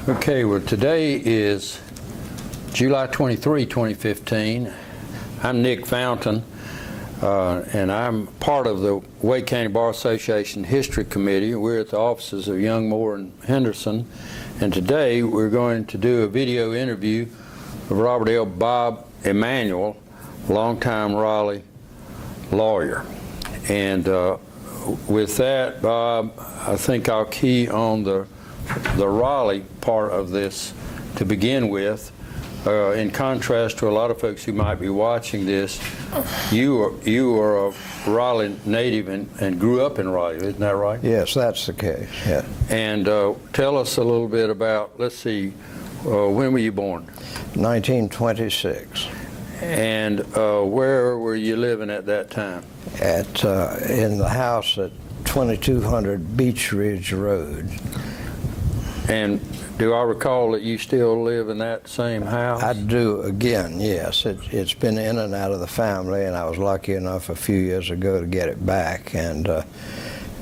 Okay, well, today is July 23, 2015. I'm Nick Fountain, and I'm part of the Wake County Bar Association History Committee. We're at the offices of Young, Moore, and Henderson, and today we're going to do a video interview of Robert L. Bob Emanuel, longtime Raleigh lawyer. And with that, Bob, I think I'll key on the Raleigh part of this to begin with. In contrast to a lot of folks who might be watching this, you are a Raleigh native and grew up in Raleigh, isn't that right? Yes, that's the case, yeah. And tell us a little bit about, let's see, when were you born? 1926. And where were you living at that time? In the house at 2200 Beach Ridge Road. And do I recall that you still live in that same house? I do, again, yes. It's been in and out of the family, and I was lucky enough a few years ago to get it back. And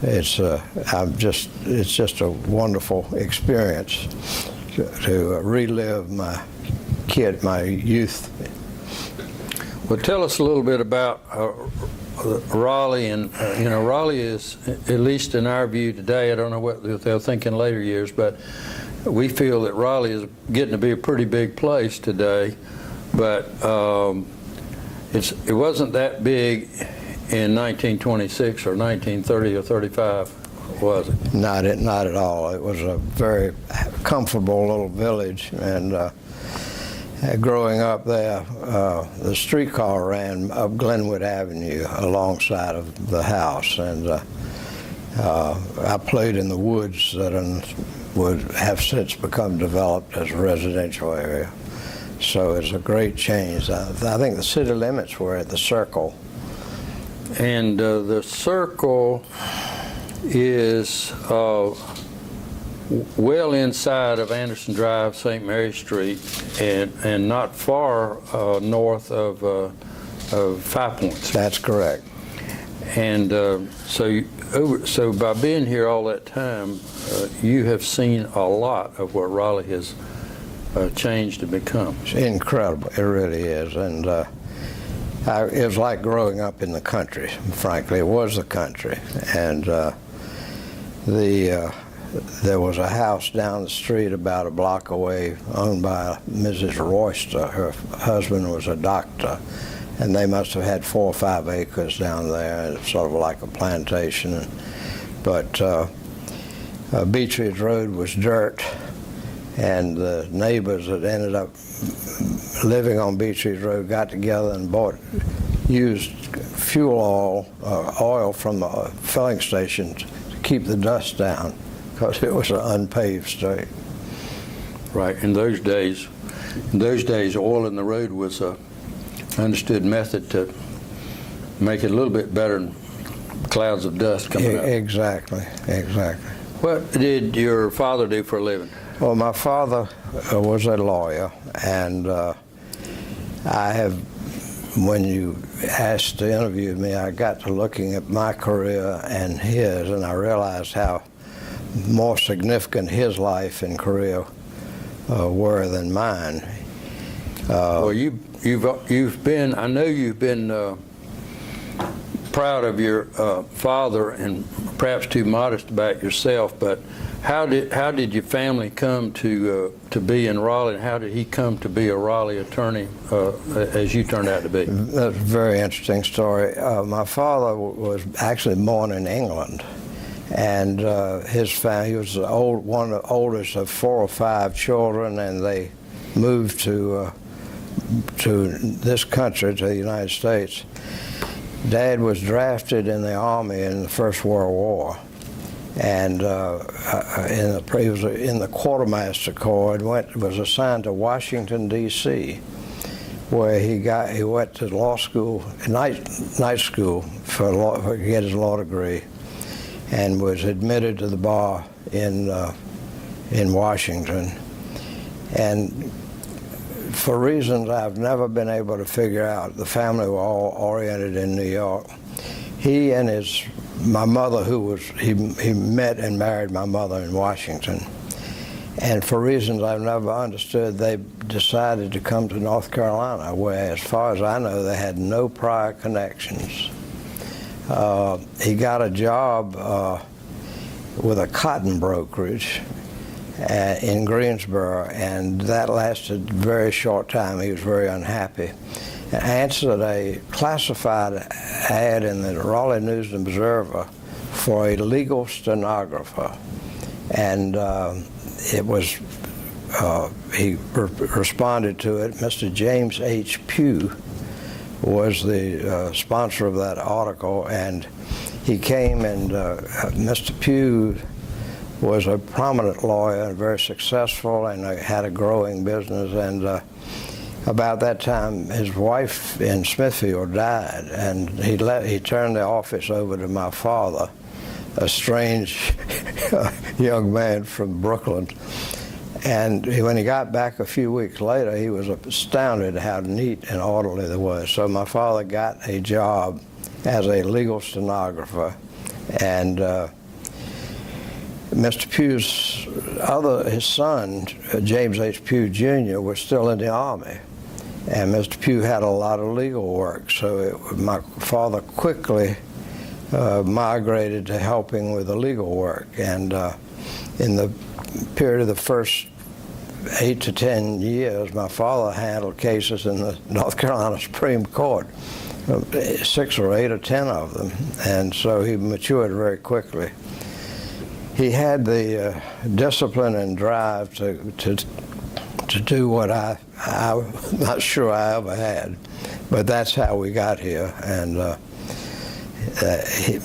it's just a wonderful experience to relive my youth. Well, tell us a little bit about Raleigh, and Raleigh is, at least in our view today, I don't know what they'll think in later years, but we feel that Raleigh is getting to be a pretty big place today, but it wasn't that big in 1926 or 1930 or 35, was it? Not at all. It was a very comfortable little village, and growing up there, the streetcar ran up Glenwood Avenue alongside of the house, and I played in the woods that would have since become developed as a residential area. So it's a great change. I think the city limits were at the Circle. And the Circle is well inside of Anderson Drive, St. Mary Street, and not far north of 5 Points. That's correct. And so by being here all that time, you have seen a lot of what Raleigh has changed and become. It's incredible. It really is. And it was like growing up in the country, frankly. It was the country. And there was a house down the street about a block away owned by Mrs. Royster. Her husband was a doctor, and they must have had 4 or 5 acres down there. It's sort of like a plantation. But Beach Ridge Road was dirt, and the neighbors that ended up living on Beach Ridge Road got together and used fuel oil from the filling station to keep the dust down, because it was an unpaved street. Right. In those days, oil in the road was a understood method to make it a little bit better than clouds of dust coming up. Exactly. What did your father do for a living? Well, my father was a lawyer, and when you asked to interview me, I got to looking at my career and his, and I realized how more significant his life and career were than mine. Well, you've been, I know you've been proud of your father and perhaps too modest about yourself, but how did your family come to be in Raleigh, and how did he come to be a Raleigh attorney as you turned out to be? That's a very interesting story. My father was actually born in England, and his family, he was one of the oldest of 4 or 5 children, and they moved to this country, to the United States. Dad was drafted in the Army in the First World War, and he was in the Quartermaster Corps, and was assigned to Washington, D.C., where he went to law school, night school, to get his law degree, and was admitted to the bar in Washington. And for reasons I've never been able to figure out, the family were all oriented in New York. He and my mother, he met and married my mother in Washington. And for reasons I've never understood, they decided to come to North Carolina, where, as far as I know, they had no prior connections. He got a job with a cotton brokerage in Greensboro, and that lasted a very short time. He was very unhappy. And answered a classified ad in the Raleigh News and Observer for a legal stenographer. And it was, he responded to it. Mr. James H. Pugh was the sponsor of that article, and he came, and Mr. Pugh was a prominent lawyer and very successful, and had a growing business. And about that time, his wife in Smithfield died, and he turned the office over to my father, a strange young man from Brooklyn. And when he got back a few weeks later, he was astounded how neat and orderly there was. So my father got a job as a legal stenographer, and Mr. Pugh's his son, James H. Pugh Jr., was still in the Army. And Mr. Pugh had a lot of legal work, so my father quickly migrated to helping with the legal work. And in the period of the first 8 to 10 years, my father handled cases in the North Carolina Supreme Court, 6 or 8 or 10 of them, and so he matured very quickly. He had the discipline and drive to do what I'm not sure I ever had, but that's how we got here. And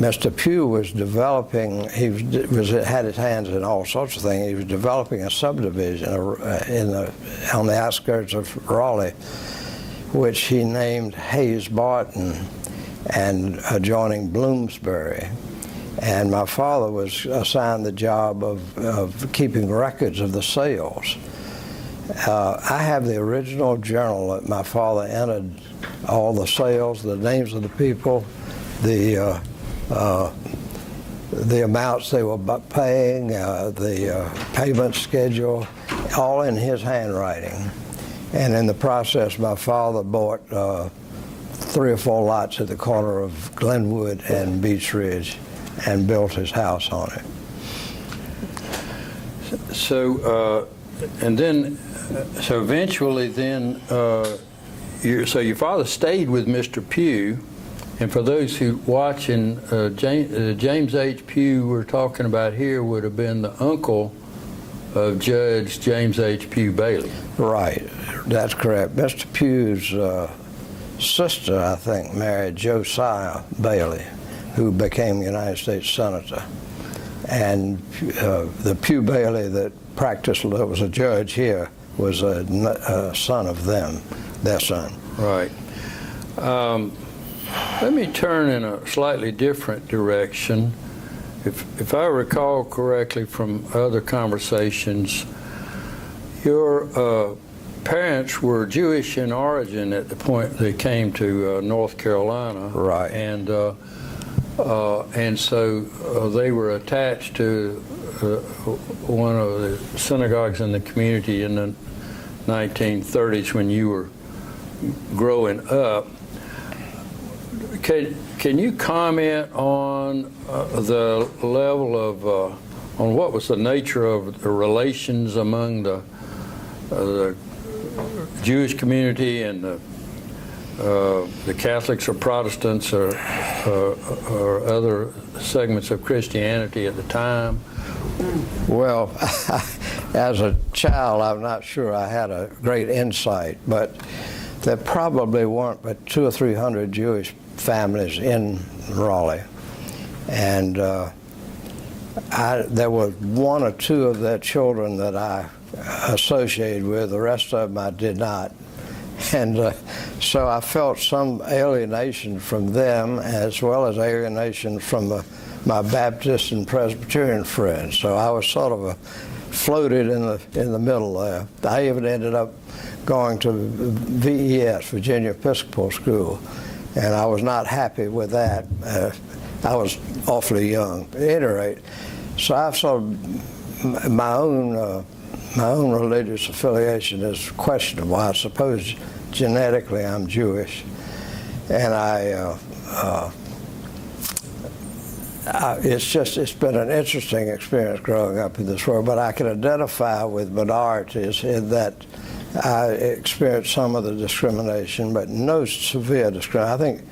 Mr. Pugh was developing, had his hands in all sorts of things. He was developing a subdivision on the outskirts of Raleigh, which he named Hayes Barton, and adjoining Bloomsbury. And my father was assigned the job of keeping records of the sales. I have the original journal that my father entered all the sales, the names of the people, the amounts they were paying, the payment schedule, all in his handwriting. And in the process, my father bought 3 or 4 lots at the corner of Glenwood and Beach Ridge and built his house on it. So, and then, so eventually then, so your father stayed with Mr. Pugh, and for those who watching, James H. Pugh we're talking about here would have been the uncle of Judge James H. Pugh Bailey. Right, that's correct. Mr. Pugh's sister, I think, married Josiah Bailey, who became United States Senator. And the Pugh Bailey that that was a judge here, was a son of them, their son. Right. Let me turn in a slightly different direction. If I recall correctly from other conversations, your parents were Jewish in origin at the point they came to North Carolina. Right. And so they were attached to one of the synagogues in the community in the 1930s when you were growing up. Can you comment on the level of, on what was the nature of the relations among the Jewish community and the Catholics or Protestants or other segments of Christianity at the time? Well, as a child, I'm not sure I had a great insight, but there probably weren't but 200 or 300 Jewish families in Raleigh, and there were 1 or 2 of their children that I associated with. The rest of them I did not. And so I felt some alienation from them, as well as alienation from my Baptist and Presbyterian friends. So I was sort of floated in the middle there. I even ended up going to VES, Virginia Episcopal School, and I was not happy with that. I was awfully young. At any rate, so I've sort of my own my own religious affiliation is questionable. I suppose genetically I'm Jewish, and it's been an interesting experience growing up in this world, but I can identify with minorities in that I experienced some of the discrimination, but no severe discrimination. I think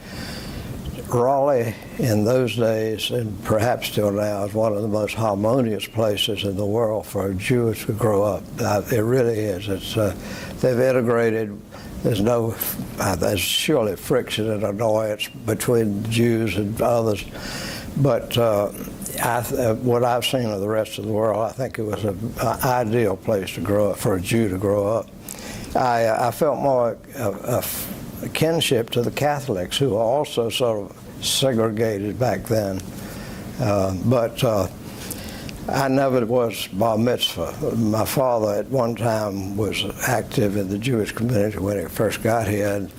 Raleigh in those days, and perhaps still now, is one of the most harmonious places in the world for Jews to grow up. It really is. They've integrated. There's surely friction and annoyance between Jews and others, but what I've seen of the rest of the world, I think it was an ideal place to grow up, for a Jew to grow up. I felt more a kinship to the Catholics, who were also sort of segregated back then. But I never was bar mitzvah. My father at one time was active in the Jewish community when he first got here. And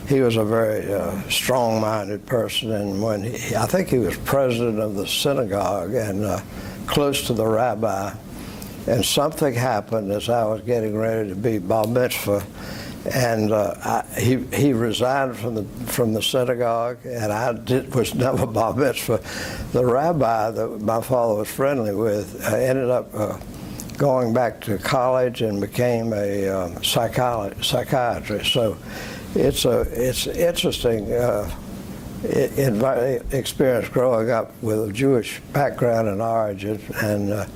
he was a very strong-minded person, and I think he was president of the synagogue and close to the rabbi. And something happened as I was getting ready to be bar mitzvah, and he resigned from the synagogue, and I was never bar mitzvah. The rabbi that my father was friendly with ended up going back to college and became a psychiatrist. So it's interesting experience growing up with a Jewish background and origin, and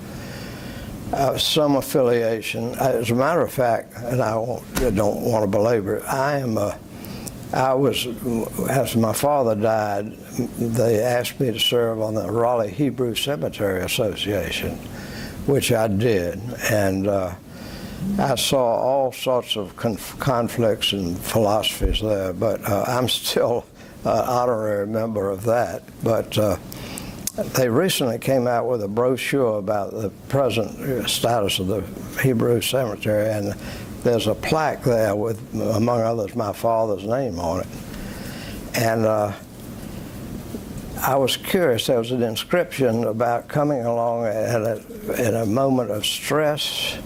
some affiliation. As a matter of fact, and I don't want to belabor it, after my father died, they asked me to serve on the Raleigh Hebrew Cemetery Association, which I did, and I saw all sorts of conflicts and philosophies there, but I'm still an honorary member of that. But they recently came out with a brochure about the present status of the Hebrew Cemetery, and there's a plaque there with, among others, my father's name on it. And I was curious. There was an inscription about coming along in a moment of stress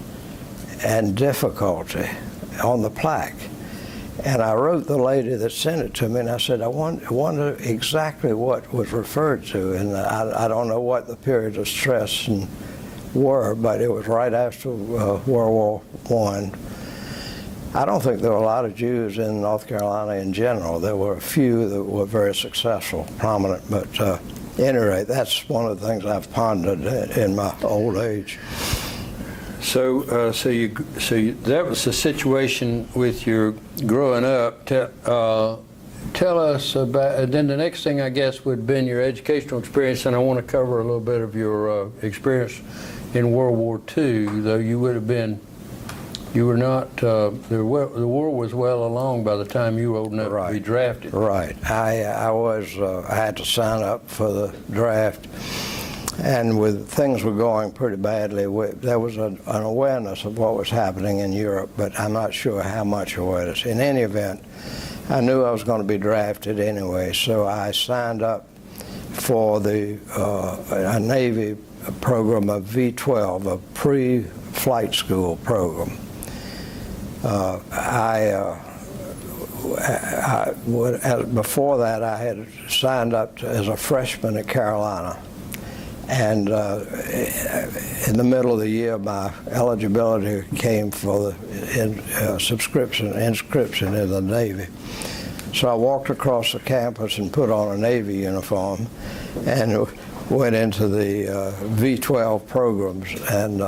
and difficulty on the plaque. And I wrote the lady that sent it to me, and I said, I wonder exactly what was referred to. And I don't know what the periods of stress were, but it was right after World War I. I don't think there were a lot of Jews in North Carolina in general. There were a few that were very successful, prominent, but at any rate, that's one of the things I've pondered in my old age. So that was the situation with your growing up. Tell us about. Then the next thing, I guess, would have been your educational experience, and I want to cover a little bit of your experience in World War II. Though you were not. The war was well along by the time you were old enough to be drafted. Right. I had to sign up for the draft. And things were going pretty badly. There was an awareness of what was happening in Europe, but I'm not sure how much awareness. In any event, I knew I was going to be drafted anyway, so I signed up for a Navy program of V-12, a pre-flight school program. Before that, I had signed up as a freshman at Carolina. And in the middle of the year, my eligibility came for the inscription in the Navy. So I walked across the campus and put on a Navy uniform and went into the V-12 programs. And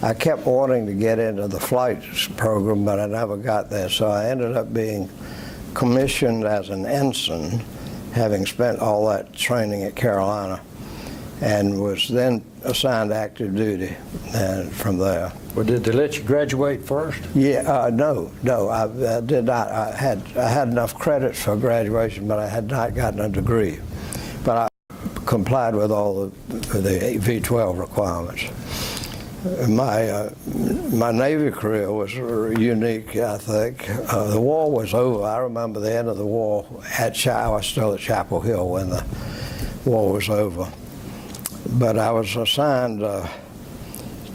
I kept wanting to get into the flight program, but I never got there. So I ended up being commissioned as an ensign, having spent all that training at Carolina, and was then assigned active duty, and from there. Well, did they let you graduate first? Yeah, no, I did not. I had enough credits for graduation, but I had not gotten a degree. But I complied with all the V-12 requirements. My Navy career was unique, I think. The war was over. I remember the end of the war I was still at Chapel Hill when the war was over. But I was assigned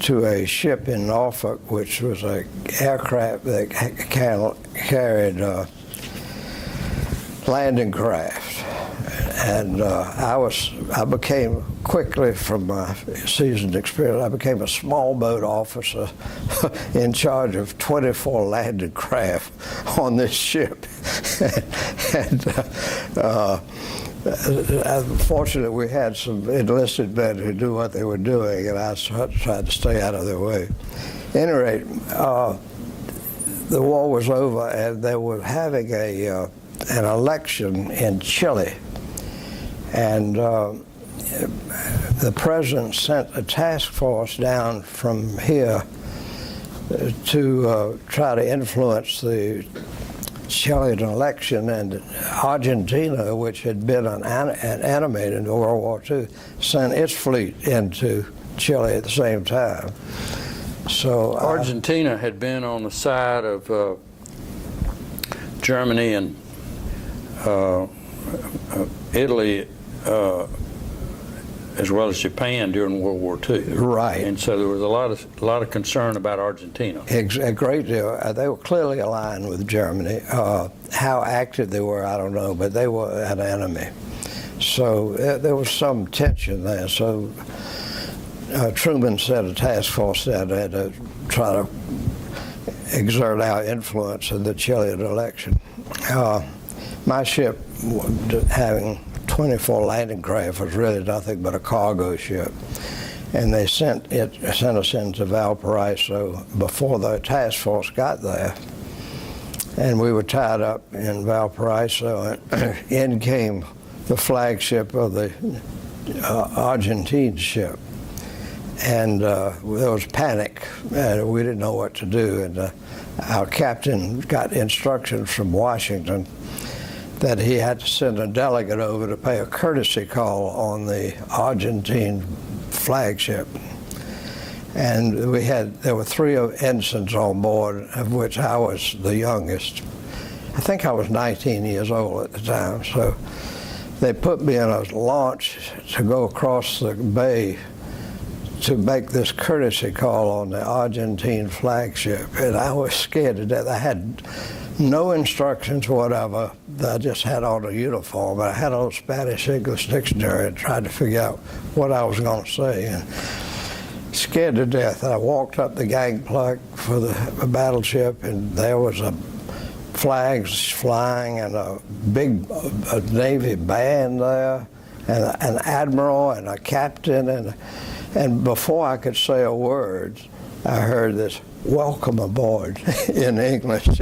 to a ship in Norfolk, which was an aircraft that carried landing craft. And I became quickly, from my seasoned experience, I became a small boat officer in charge of 24 landing craft on this ship. Fortunately, we had some enlisted men who knew what they were doing, and I tried to stay out of their way. At any rate, the war was over, and they were having an election in Chile. And the president sent a task force down from here to try to influence the Chilean election, and Argentina, which had been an enemy in World War II, sent its fleet into Chile at the same time. So Argentina had been on the side of Germany and Italy, as well as Japan during World War II. Right. And so there was a lot of concern about Argentina. A great deal. They were clearly aligned with Germany. How active they were, I don't know, but they were an enemy. So there was some tension there. So Truman sent a task force down there to try to exert our influence in the Chilean election. My ship, having 24 landing craft, was really nothing but a cargo ship. And they sent us into Valparaiso before the task force got there. And we were tied up in Valparaiso, and in came the flagship of the Argentine ship. And there was panic, and we didn't know what to do. And our captain got instructions from Washington that he had to send a delegate over to pay a courtesy call on the Argentine flagship. And there were 3 ensigns on board, of which I was the youngest. I think I was 19 years old at the time. So they put me in a launch to go across the bay to make this courtesy call on the Argentine flagship. And I was scared to death. I had no instructions whatever. I just had on a uniform. I had a Spanish-English dictionary and tried to figure out what I was going to say. And scared to death, I walked up the gangplank for the battleship, and there was a flags flying and a big Navy band there, and an admiral and a captain, and before I could say a word, I heard this, "Welcome aboard," in English.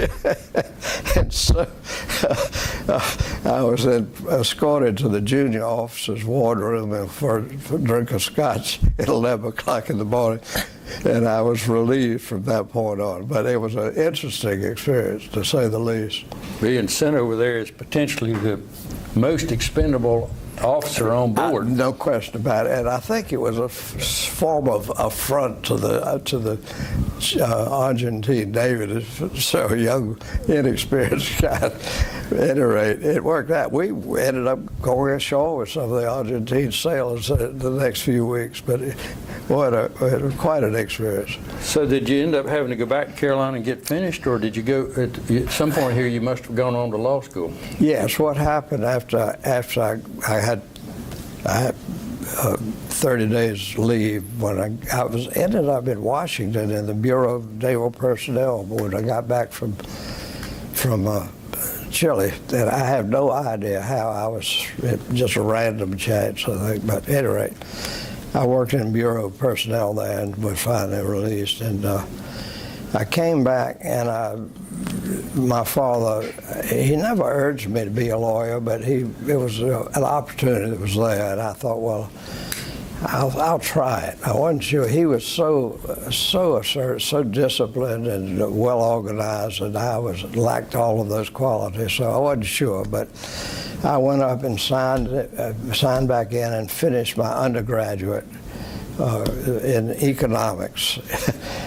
And so I was escorted to the junior officer's wardroom and for a drink of scotch at 11 o'clock in the morning. And I was relieved from that point on. But it was an interesting experience, to say the least. Being sent over there is potentially the most expendable officer on board. No question about it. And I think it was a form of affront to the Argentine Navy, so young, inexperienced guy. At any rate, it worked out. We ended up going ashore with some of the Argentine sailors the next few weeks, but it was quite an experience. So did you end up having to go back to Carolina and get finished, or did you go, at some point here, you must have gone on to law school? Yes, what happened after I had 30 days leave when I ended up in Washington in the Bureau of Naval Personnel when I got back from Chile. And I have no idea how. I was just a random chance, I think. But at any rate, I worked in the Bureau of Personnel there and was finally released. And I came back, and my father, he never urged me to be a lawyer, but it was an opportunity that was there, and I thought, well, I'll try it. I wasn't sure. He was so assertive, so disciplined and well organized, and I lacked all of those qualities, so I wasn't sure. But I went up and signed back in and finished my undergraduate in economics.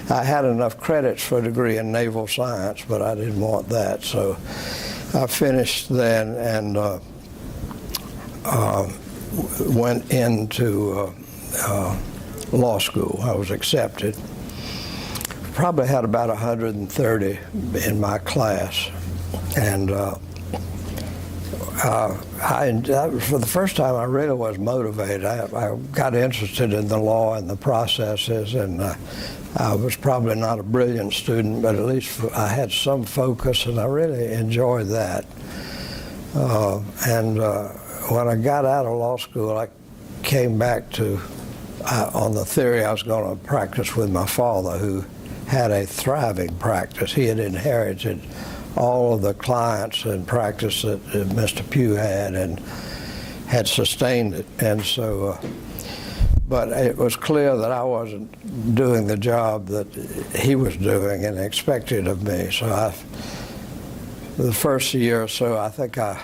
I had enough credits for a degree in naval science, but I didn't want that, so I finished then and went into law school. I was accepted, probably had about 130 in my class, and for the first time I really was motivated. I got interested in the law and the processes, and I was probably not a brilliant student, but at least I had some focus, and I really enjoyed that. When I got out of law school, I came back to, on the theory I was going to practice with my father, who had a thriving practice. He had inherited all of the clients and practice that Mr. Pugh had, and had sustained it. And so, but it was clear that I wasn't doing the job that he was doing and expected of me. So the first year or so, I think I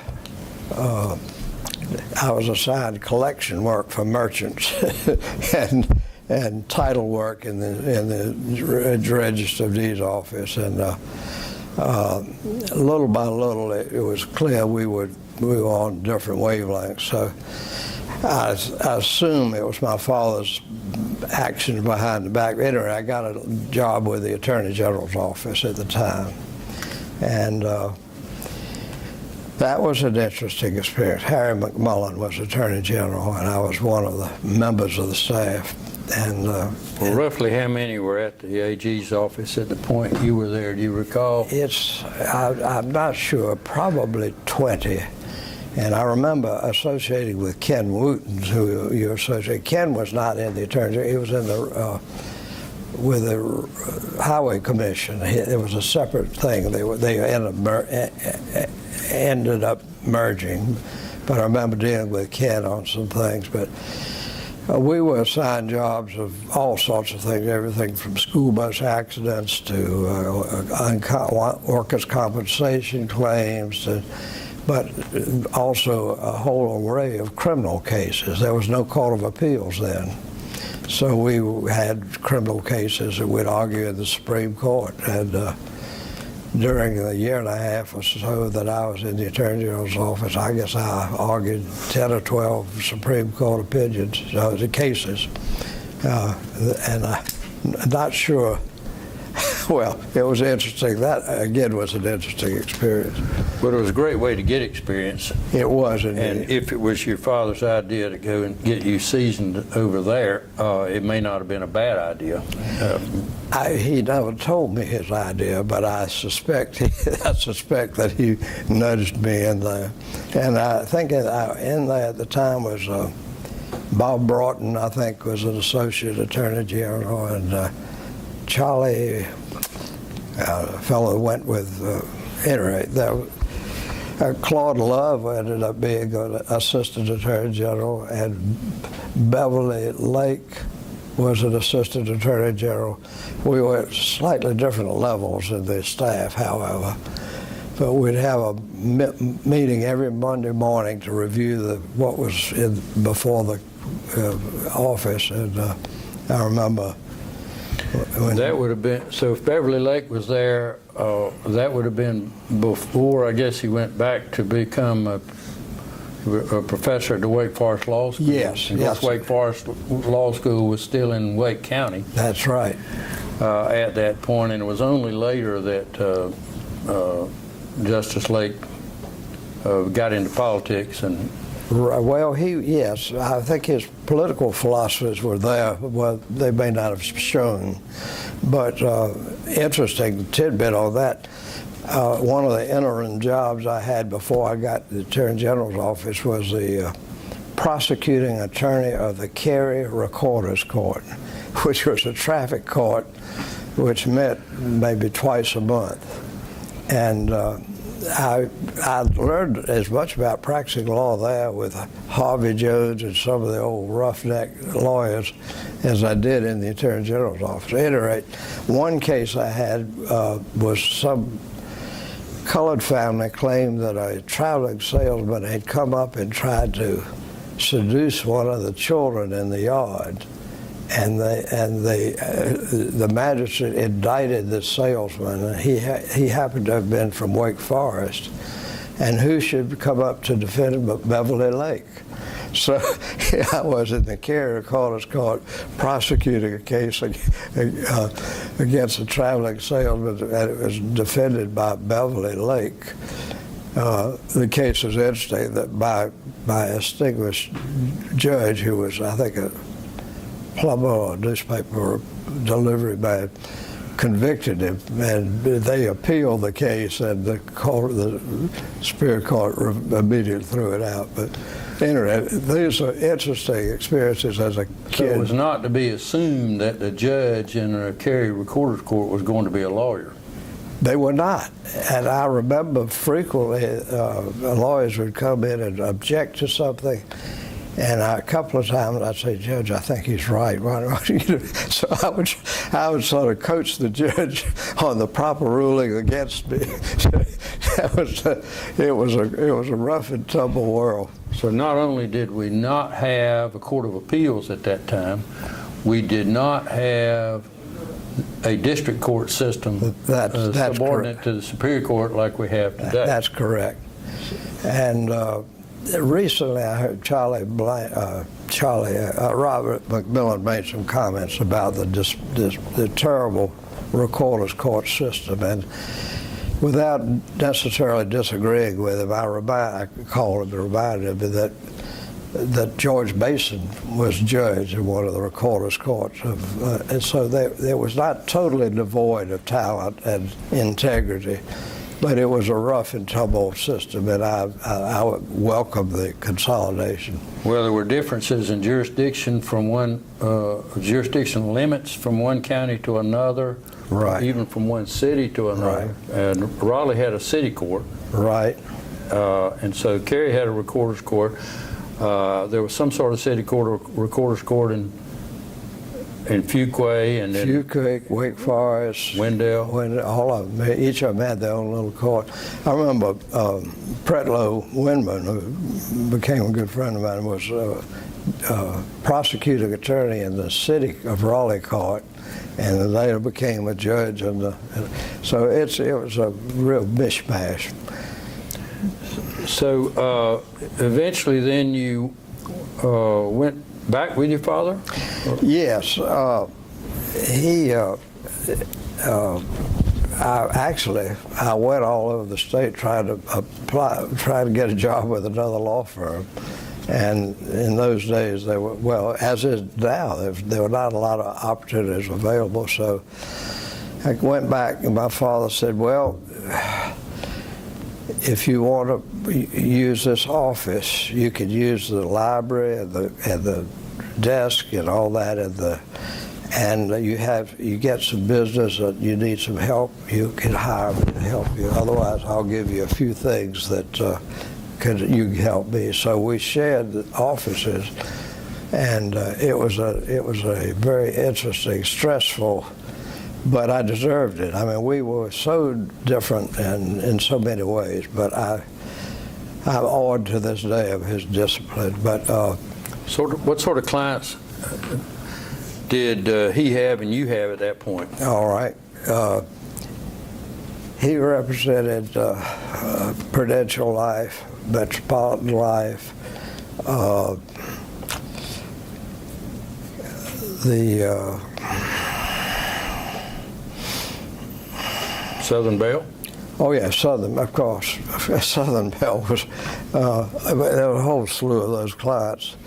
was assigned collection work for merchants and title work in the Register of Deeds office, and little by little it was clear we were on different wavelengths. So I assume it was my father's action behind the back. Anyway, I got a job with the Attorney General's office at the time, and that was an interesting experience. Harry McMullen was Attorney General, and I was one of the members of the staff. And well, roughly how many were at the AG's office at the point you were there? Do you recall? I'm not sure, probably 20. And I remember associating with Ken Wooten, who you associate. Ken was not in the Attorney General. He was in the with the Highway Commission. It was a separate thing. They ended up merging. But I remember dealing with Ken on some things. But we were assigned jobs of all sorts of things, everything from school bus accidents to workers' compensation claims, but also a whole array of criminal cases. There was no Court of Appeals then. So we had criminal cases that we'd argue in the Supreme Court. And during the year and a half or so that I was in the Attorney General's office, I guess I argued 10 or 12 Supreme Court opinions, the cases. And I'm not sure. Well, it was interesting. That, again, was an interesting experience. But it was a great way to get experience. It was, indeed. And if it was your father's idea to go and get you seasoned over there, it may not have been a bad idea. He never told me his idea, but I suspect that he nudged me in there. And I think in there at the time was Bob Broughton, I think, was an associate attorney general, and Charlie, a fellow who went with, Claude Love ended up being an assistant attorney general, and Beverly Lake was an assistant attorney general. We were at slightly different levels in the staff, however. But we'd have a meeting every Monday morning to review what was before the office, and I remember. That would have been, so if Beverly Lake was there, that would have been before, I guess, he went back to become a professor at the Wake Forest Law School. Yes. Yes. Wake Forest Law School was still in Wake County. That's right. At that point, and it was only later that Justice Lake got into politics. And well, yes, I think his political philosophies were there. Well, they may not have shown, but interesting tidbit on that. One of the interim jobs I had before I got to the Attorney General's office was the prosecuting attorney of the Cary Recorder's Court, which was a traffic court which met maybe twice a month. And I learned as much about practicing law there with Harvey Jones and some of the old roughneck lawyers as I did in the Attorney General's office. At any rate, one case I had was some colored family claimed that a traveling salesman had come up and tried to seduce one of the children in the yard. And the magistrate indicted the salesman, and he happened to have been from Wake Forest. And who should come up to defend him but Beverly Lake? So I was in the Cary Recorder's Court prosecuting a case against a traveling salesman, and it was defended by Beverly Lake. The case was interesting that by a distinguished judge who was, I think, a plumber or a newspaper delivery man, convicted him, and they appealed the case, and the Superior Court immediately threw it out. But anyway, these are interesting experiences as a kid. So it was not to be assumed that the judge in a Cary Recorder's Court was going to be a lawyer. They were not. And I remember frequently lawyers would come in and object to something, and a couple of times I'd say, Judge, I think he's right. So I would sort of coach the judge on the proper ruling against me. It was a rough and tumble world. So not only did we not have a court of appeals at that time, we did not have a district court system That's subordinate correct. to the Superior Court like we have today. That's correct. And recently I heard Robert McMillan made some comments about the terrible recorder's court system, and without necessarily disagreeing with him, I called him and reminded him that George Mason was judge in one of the recorder's courts, and so there was not totally devoid of talent and integrity, but it was a rough and tumble system, and I would welcome the consolidation. Well, there were differences in jurisdiction from jurisdictional limits from one county to another, Right. even from one city to another. Right. And Raleigh had a city court, Right. and so Cary had a recorder's court. There was some sort of city court or recorder's court in Fuquay and then Fuquay, Wake Forest, Wendell. all of them. Each of them had their own little court. I remember Pretlow Windman, who became a good friend of mine, was prosecuting attorney in the city of Raleigh court, and later became a judge. So it was a real mishmash. So eventually then you went back with your father? Yes. I went all over the state trying to get a job with another law firm. And in those days, as is now, there were not a lot of opportunities available. So I went back, and my father said, well, if you want to use this office, you could use the library and the desk and all that, and you get some business that you need some help, you can hire me to help you. Otherwise, I'll give you a few things that you can help me. So we shared the offices, and it was a very interesting, stressful, but I deserved it. I mean, we were so different in so many ways, but I'm awed to this day of his discipline. But what sort of clients did he have and you have at that point? all right, he represented Prudential Life, Metropolitan Life, Southern Bell? Oh yeah, Southern, of course. Southern Bell was, there were a whole slew of those clients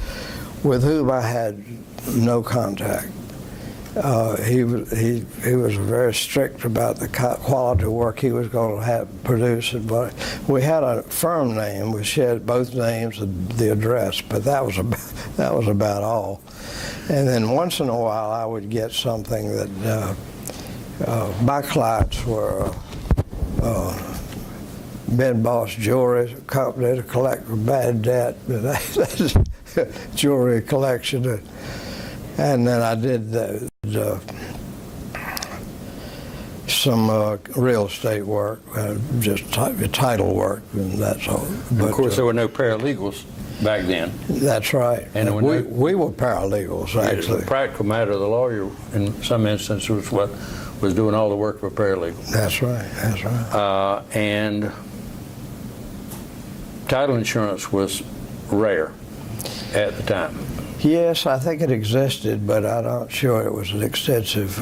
with whom I had no contact. He was very strict about the quality of work he was going to produce. But we had a firm name. We shared both names and the address, but that was about all. And then once in a while, I would get something that my clients were Ben Boss Jewelry Company to collect bad debt, jewelry collection, and then I did some real estate work, just title work, and that's all. But, of course, there were no paralegals back then. That's right. And we were paralegals, actually. The practical matter, the lawyer, in some instances, was doing all the work for a paralegal. That's right. That's right. And title insurance was rare. at the time? Yes, I think it existed, but I'm not sure it was an extensive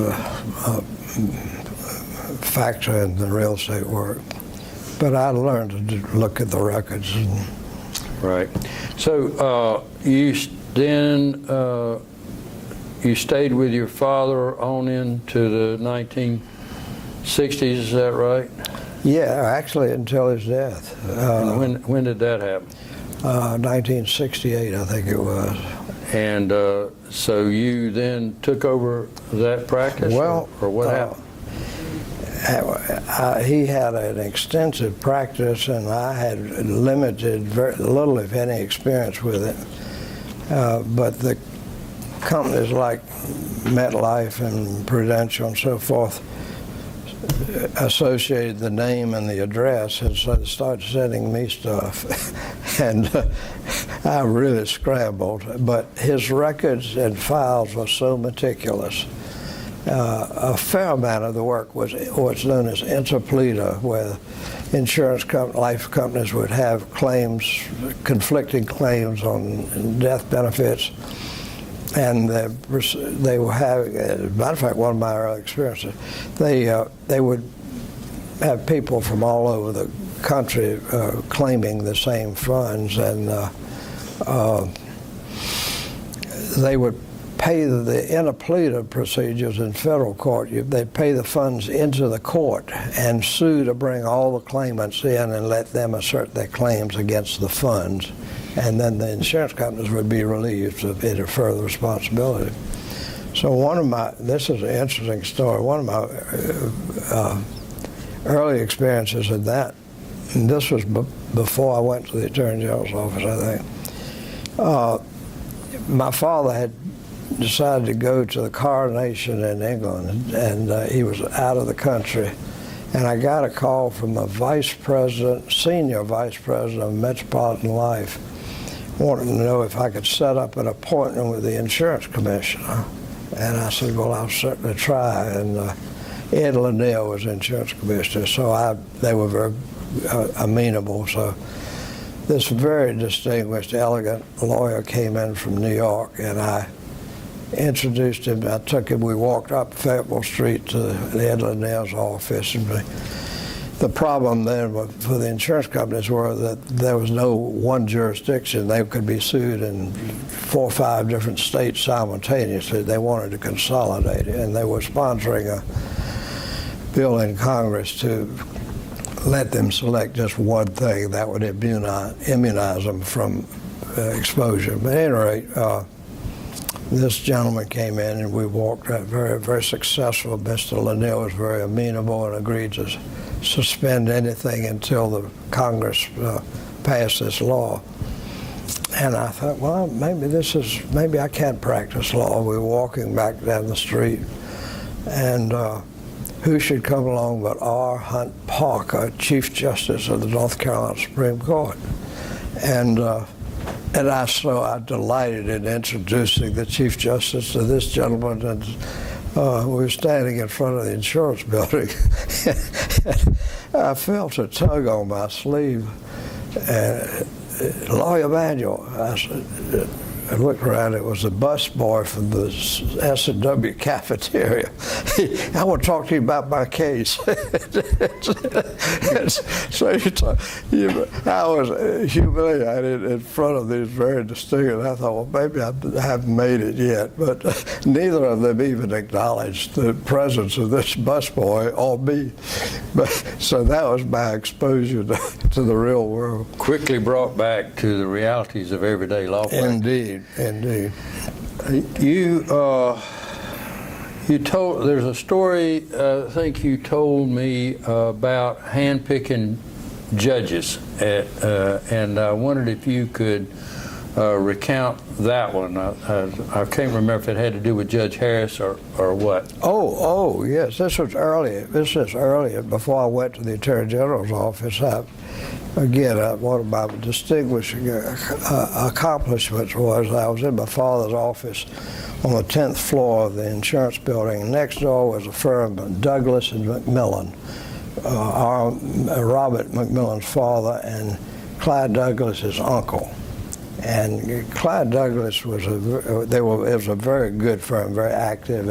factor in the real estate work. But I learned to look at the records. Right. So you stayed with your father on into the 1960s, is that right? Yeah, actually until his death. And when did that happen? 1968, I think it was. And so you then took over that practice? Well, or what happened? He had an extensive practice, and I had limited, very little, if any, experience with it. But the companies like MetLife and Prudential and so forth associated the name and the address, and so they started sending me stuff. And I really scrambled. But his records and files were so meticulous. A fair amount of the work was what's known as interpleader, where life companies would have claims, conflicting claims on death benefits, and they were having, as a matter of fact, one of my early experiences, they would have people from all over the country claiming the same funds, and they would pay the interpleader procedures in federal court. They'd pay the funds into the court and sue to bring all the claimants in and let them assert their claims against the funds. And then the insurance companies would be relieved of any further responsibility. So this is an interesting story, one of my early experiences in that, and this was before I went to the Attorney General's office, I think. My father had decided to go to the coronation in England, and he was out of the country. And I got a call from the senior vice president of Metropolitan Life, wanting to know if I could set up an appointment with the insurance commissioner. And I said, well, I'll certainly try. And Ed Linnell was insurance commissioner, so they were very amenable. So this very distinguished, elegant lawyer came in from New York, and I introduced him. I took him. We walked up Fayetteville Street to the Ed Linnell's office. And the problem then for the insurance companies were that there was no one jurisdiction. They could be sued in 4 or 5 different states simultaneously. They wanted to consolidate it, and they were sponsoring a bill in Congress to let them select just one thing that would immunize them from exposure. But at any rate, this gentleman came in, and we walked out very, very successful. Mr. Linnell was very amenable and agreed to suspend anything until the Congress passed this law. And I thought, well, maybe I can't practice law. We were walking back down the street, and who should come along but R. Hunt Parker, Chief Justice of the North Carolina Supreme Court. And I delighted in introducing the Chief Justice to this gentleman, and we were standing in front of the insurance building. I felt a tug on my sleeve. Lawyer Emanuel, I looked around, it was the bus boy from the S&W cafeteria. I want to talk to you about my case. So I was humiliated in front of these very distinguished. I thought, well, maybe I haven't made it yet. But neither of them even acknowledged the presence of this bus boy or me. So that was my exposure to the real world. Quickly brought back to the realities of everyday law practice. Indeed. There's a story, I think you told me about handpicking judges, and I wondered if you could recount that one. I can't remember if it had to do with Judge Harris or what. Oh, yes, this is earlier, before I went to the Attorney General's office. One of my distinguishing accomplishments was I was in my father's office on the 10th floor of the insurance building. Next door was a firm, Douglas and McMillan, Robert McMillan's father and Clyde Douglas's uncle. And Clyde Douglas was it was a very good firm, very active.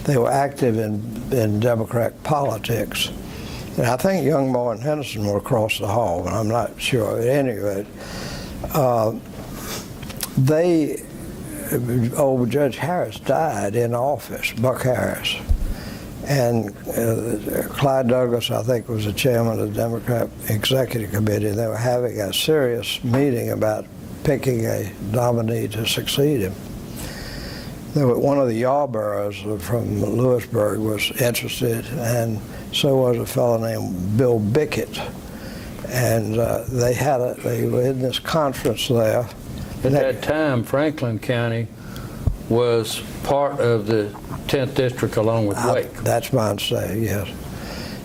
They were active in Democratic politics. And I think young Martin Henderson were across the hall, but I'm not sure. At any rate, Judge Harris died in office, Buck Harris. And Clyde Douglas, I think, was the chairman of the Democrat Executive Committee. They were having a serious meeting about picking a nominee to succeed him. One of the Yarboroughs from Lewisburg was interested, and so was a fellow named Bill Bickett. And they were in this conference there. At that time, Franklin County was part of the 10th District along with Wake. That's my understanding, yes.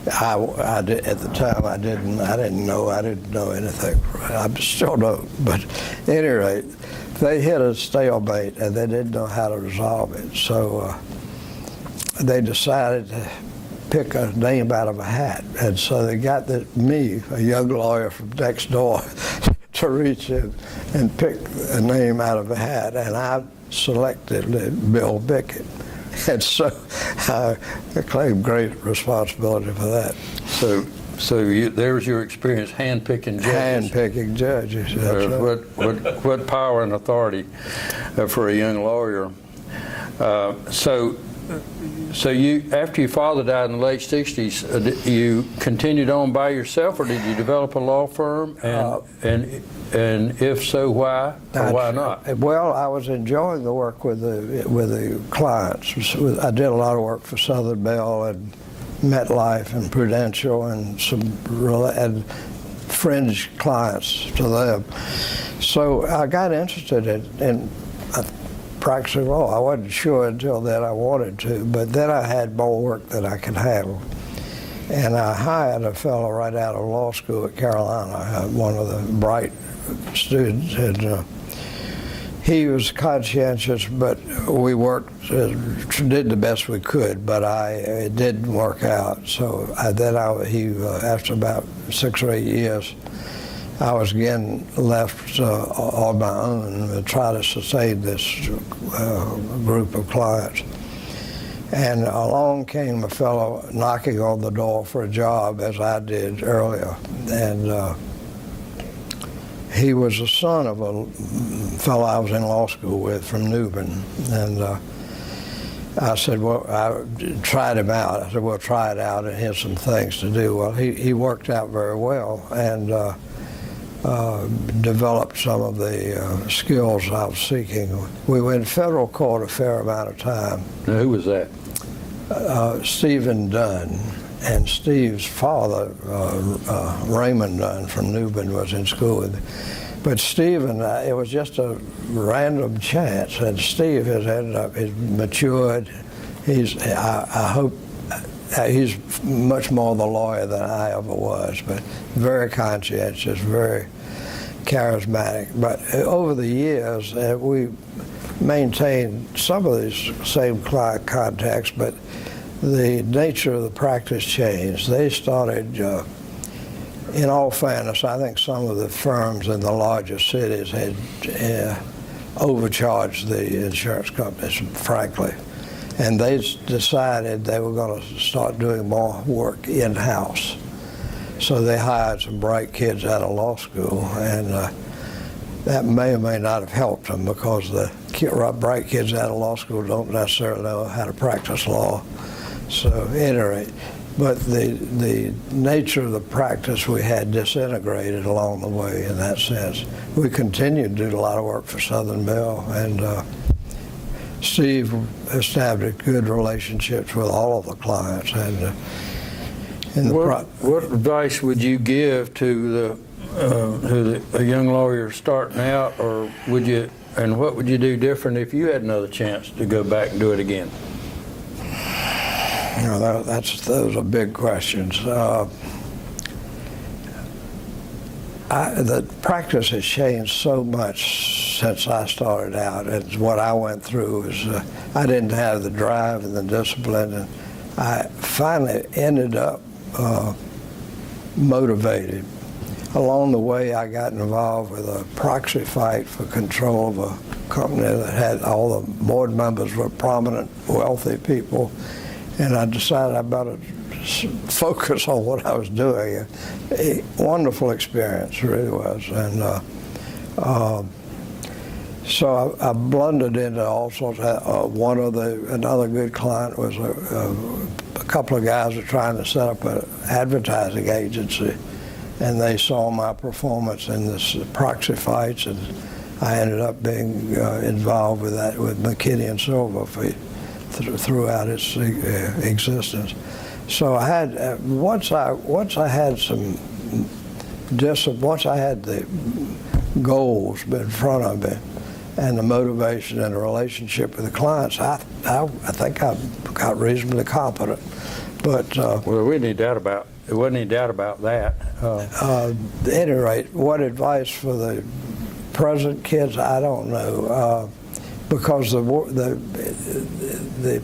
I did, at the time, I didn't know anything. I still don't. But at any rate, they hit a stalemate and they didn't know how to resolve it. So they decided to pick a name out of a hat. And so they got me, a young lawyer from next door, to reach in and pick a name out of a hat. And I selected Bill Bickett. And so I claim great responsibility for that. So there's your experience hand-picking judges. Hand-picking judges. That's right. What power and authority for a young lawyer. So you, after your father died in the late 60s, you continued on by yourself, or did you develop a law firm? And if so, why or why not? Well, I was enjoying the work with the clients. I did a lot of work for Southern Bell and MetLife and Prudential and some fringe clients to them. So I got interested in practicing law. I wasn't sure until then I wanted to, but then I had more work that I could handle. And I hired a fellow right out of law school at Carolina, one of the bright students, and he was conscientious, but we worked, did the best we could, but it didn't work out. So after about 6 or 8 years, I was again left on my own to try to sustain this group of clients. And along came a fellow knocking on the door for a job, as I did earlier. And he was the son of a fellow I was in law school with from Newbern. And I said, well, I tried him out. I said, well, try it out, and here's some things to do. Well, he worked out very well and developed some of the skills I was seeking. We were in federal court a fair amount of time. Now, who was that? Stephen Dunn. And Steve's father, Raymond Dunn from Newbern, was in school with me. But Stephen, it was just a random chance, and Steve has ended up, he's matured. I hope, he's much more the lawyer than I ever was, but very conscientious, very charismatic. But over the years, we maintained some of these same client contacts, but the nature of the practice changed. They started, in all fairness, I think some of the firms in the larger cities had overcharged the insurance companies, frankly. And they decided they were going to start doing more work in-house. So they hired some bright kids out of law school, and that may or may not have helped them, because the bright kids out of law school don't necessarily know how to practice law. So at any rate, but the nature of the practice we had disintegrated along the way in that sense. We continued to do a lot of work for Southern Bell, and Steve established good relationships with all of the clients. And what advice would you give to a young lawyer starting out, or and what would you do different if you had another chance to go back and do it again? You know, those are big questions. The practice has changed so much since I started out, and what I went through is I didn't have the drive and the discipline, and I finally ended up motivated. along the way, I got involved with a proxy fight for control of a company that had all the board members were prominent, wealthy people, and I decided I better focus on what I was doing. A wonderful experience, really was, and so I blundered into all sorts of. Another good client was a couple of guys were trying to set up an advertising agency, and they saw my performance in this proxy fights, and I ended up being involved with that with McKinney and Silva throughout its existence. So I had once I had the goals in front of me, and the motivation and the relationship with the clients, I think I got reasonably competent. But well, there wasn't any doubt about that. At any rate, what advice for the present kids? I don't know, because the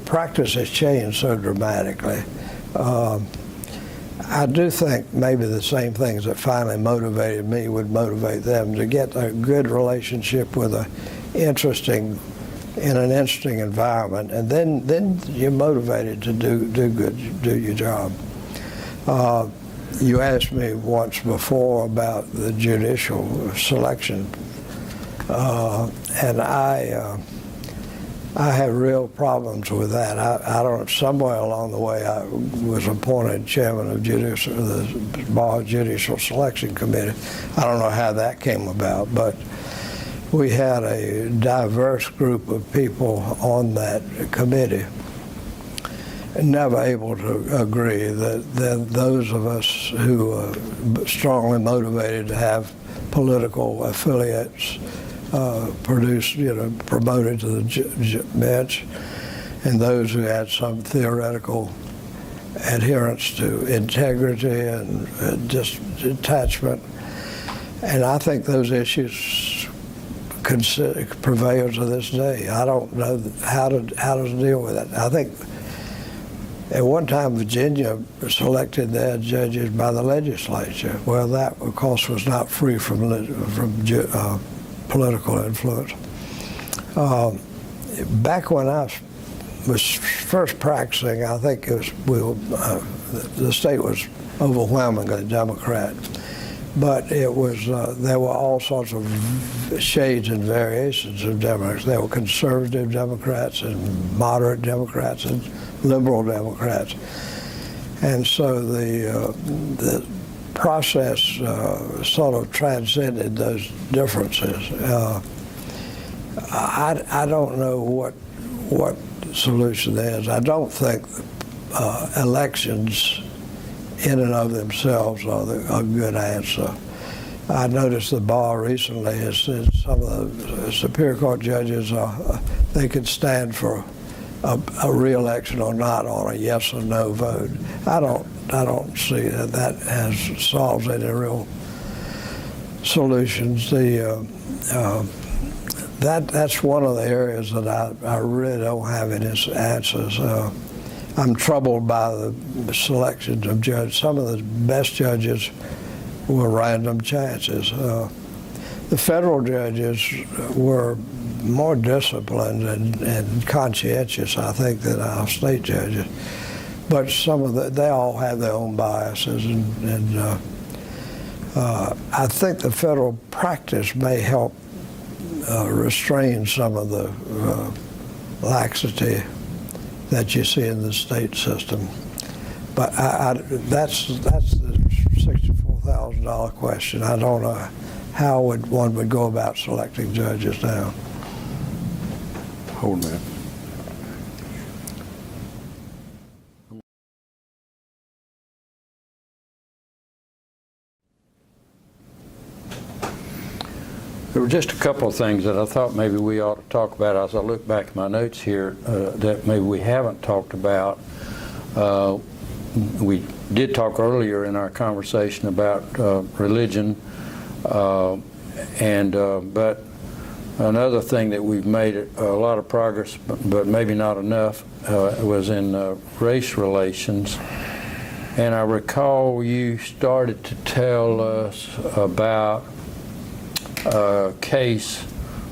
practice has changed so dramatically. I do think maybe the same things that finally motivated me would motivate them to get a good relationship with in an interesting environment, and then you're motivated to do your job. You asked me once before about the judicial selection, and I have real problems with that. Somewhere along the way I was appointed chairman of the Bar Judicial Selection Committee. I don't know how that came about, but we had a diverse group of people on that committee, never able to agree that those of us who are strongly motivated to have political affiliates promoted to the bench, and those who had some theoretical adherence to integrity and just detachment. And I think those issues prevail to this day. I don't know how to deal with it. I think at one time Virginia selected their judges by the legislature. Well, that of course was not free from political influence. Back when I was first practicing, I think the state was overwhelmingly Democrat, but it was there were all sorts of shades and variations of Democrats. There were conservative Democrats and moderate Democrats and liberal Democrats, and so the process sort of transcended those differences. I don't know what solution there is. I don't think elections in and of themselves are a good answer. I noticed the bar recently has said some of the Superior Court judges they could stand for a re-election or not on a yes or no vote. I don't see that solves any real solutions. That's one of the areas that I really don't have any answers. I'm troubled by the selections of judges. Some of the best judges were random chances. The federal judges were more disciplined and conscientious, I think, than our state judges. But they all have their own biases, and I think the federal practice may help restrain some of the laxity that you see in the state system. But that's the $64,000 question. I don't know how one would go about selecting judges now. Hold a minute. There were just a couple of things that I thought maybe we ought to talk about as I look back at my notes here that maybe we haven't talked about. We did talk earlier in our conversation about religion, but another thing that we've made a lot of progress, but maybe not enough, was in race relations. And I recall you started to tell us about a case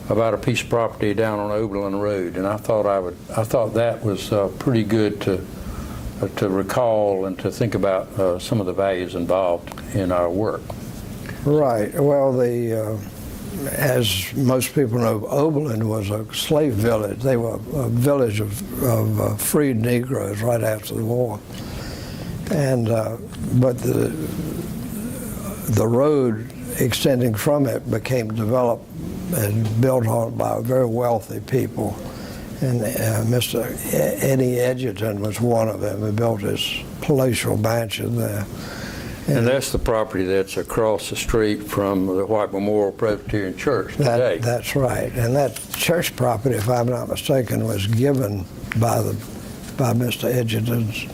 about a piece of property down on Oberlin Road, and I thought that was pretty good to recall and to think about some of the values involved in our work. Right. Well, as most people know, Oberlin was a slave village. They were a village of freed Negroes right after the war. And but the road extending from it became developed and built on by very wealthy people. And Mr. Eddie Edgerton was one of them who built his palatial mansion there. And that's the property that's across the street from the White Memorial Presbyterian Church today. That's right. And that church property, if I'm not mistaken, was given by Mr. Edgerton's.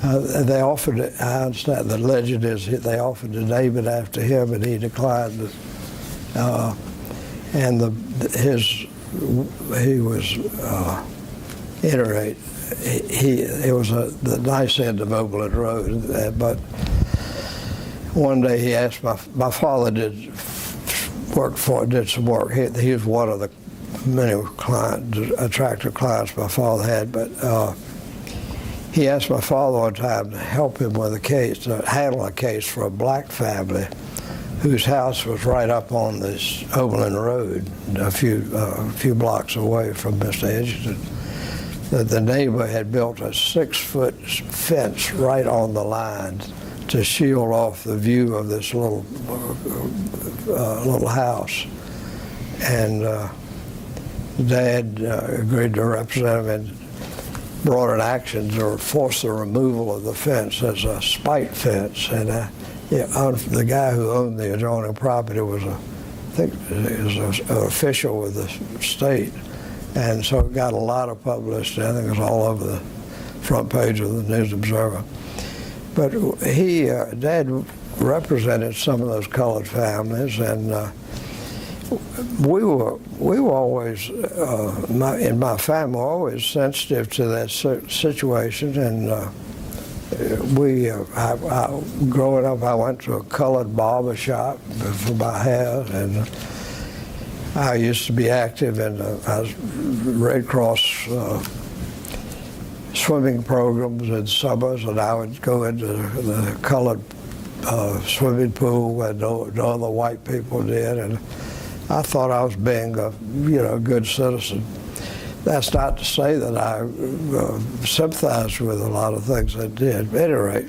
They offered it, I understand the legend is they offered to name it after him, and he declined it. And he was, at any rate, it was the nice end of Oberlin Road. But one day he asked, my father did some work. He was one of the many attractive clients my father had, but he asked my father one time to help him with a case, to handle a case for a black family whose house was right up on this Oberlin Road, a few blocks away from Mr. Edgerton. That the neighbor had built a 6-foot fence right on the line to shield off the view of this little house. And Dad agreed to represent him and brought an action to force the removal of the fence as a spite fence. And the guy who owned the adjoining property was, I think, an official with the state. And so it got a lot of publicity. I think it was all over the front page of the News Observer. But Dad represented some of those colored families, and we were always, in my family, always sensitive to that situation. And growing up, I went to a colored barber shop for my hair, and I used to be active in Red Cross swimming programs in summers, and I would go into the colored swimming pool where no other white people did, and I thought I was being a good citizen. That's not to say that I sympathized with a lot of things I did. At any rate,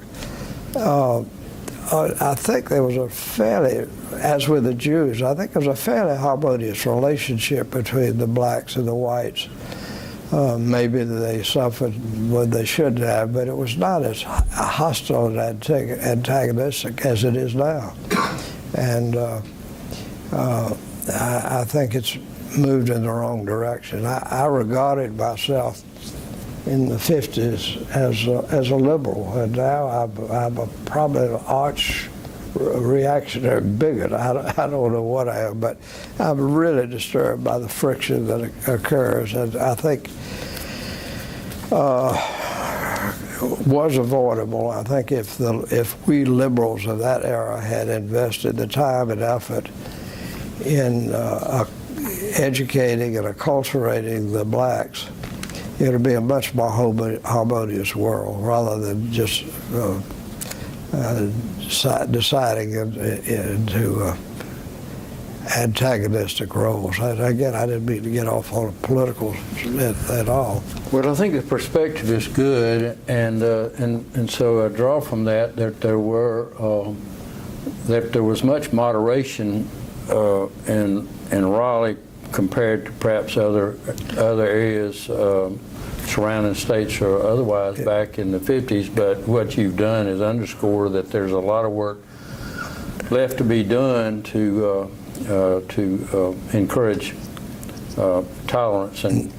I think there was a fairly, as with the Jews, I think there was a fairly harmonious relationship between the blacks and the whites. Maybe they suffered what they should have, but it was not as hostile and antagonistic as it is now. And I think it's moved in the wrong direction. I regarded myself in the 50s as a liberal, and now I'm probably an arch reactionary bigot. I don't know what I am, but I'm really disturbed by the friction that occurs, and I think was avoidable. I think if we liberals of that era had invested the time and effort in educating and acculturating the blacks, it would be a much more harmonious world rather than just deciding into antagonistic roles. Again, I didn't mean to get off on a political at all. Well, I think the perspective is good, and so I draw from that there was much moderation in Raleigh compared to perhaps other areas surrounding states or otherwise back in the 50s. But what you've done is underscore that there's a lot of work left to be done to encourage tolerance and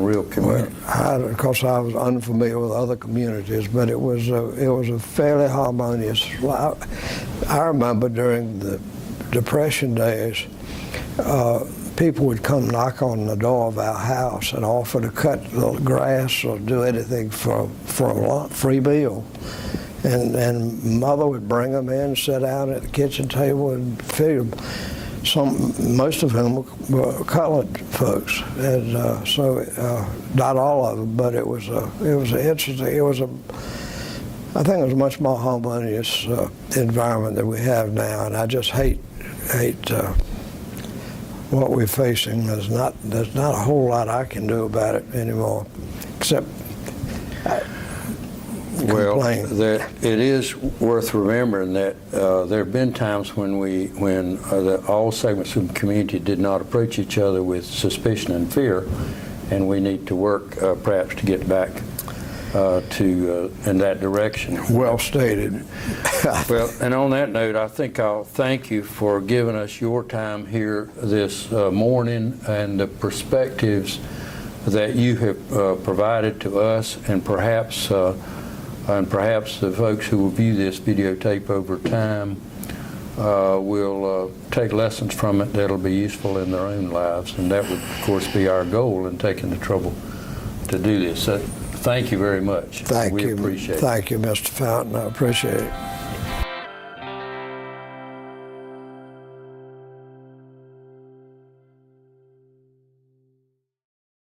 real community. Well, of course, I was unfamiliar with other communities, but it was a fairly harmonious. I remember during the Depression days, people would come knock on the door of our house and offer to cut the grass or do anything for a free meal. And Mother would bring them in, sit down at the kitchen table and feed them. Most of whom were colored folks, and not all of them, but it was interesting. I think it was a much more harmonious environment than we have now, and I just hate what we're facing. There's not a whole lot I can do about it anymore, except complain. Well, it is worth remembering that there have been times when all segments of the community did not approach each other with suspicion and fear, and we need to work perhaps to get back in that direction. Well stated. Well, and on that note, I think I'll thank you for giving us your time here this morning and the perspectives that you have provided to us, and perhaps the folks who will view this videotape over time will take lessons from it that'll be useful in their own lives, and that would, of course, be our goal in taking the trouble to do this. So, thank you very much. Thank you. We appreciate it. Thank you, Mr. Fountain. I appreciate it.